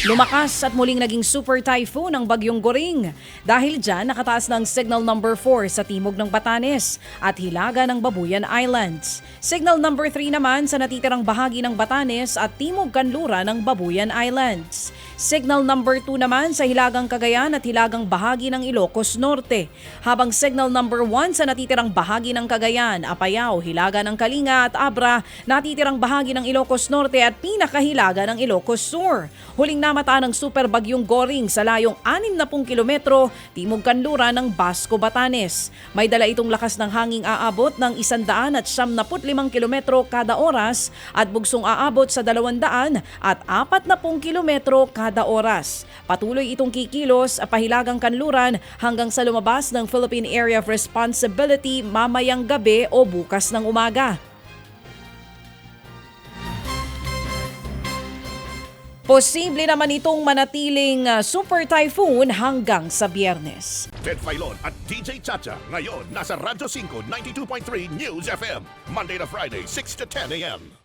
Lumakas at muling naging super typhoon ang bagyong Goring. Dahil dyan, nakataas ng signal number 4 sa timog ng Batanes at hilaga ng Babuyan Islands. Signal number 3 naman sa natitirang bahagi ng Batanes at timog kanlura ng Babuyan Islands. Signal number 2 naman sa hilagang Cagayan at hilagang bahagi ng Ilocos Norte. Habang signal number 1 sa natitirang bahagi ng Cagayan, Apayao, hilaga ng Kalinga at Abra, natitirang bahagi ng Ilocos Norte at pinakahilaga ng Ilocos Sur. Huling namata ng super bagyong Goring sa layong 60 kilometro timog kanlura ng Basco, Batanes. May dala itong lakas ng hanging aabot ng 175 kilometro kada oras at bugsong aabot sa 200 at 40 kilometro kada oras. Patuloy itong kikilos pahilagang kanluran hanggang sa lumabas ng Philippine Area of Responsibility mamayang gabi o bukas ng umaga. Posible naman itong manatiling super typhoon hanggang sa Biyernes. Ted Filon at DJ Chacha ngayon nasa Radyo 5 92.3 News FM Monday to Friday 6 to 10 a.m.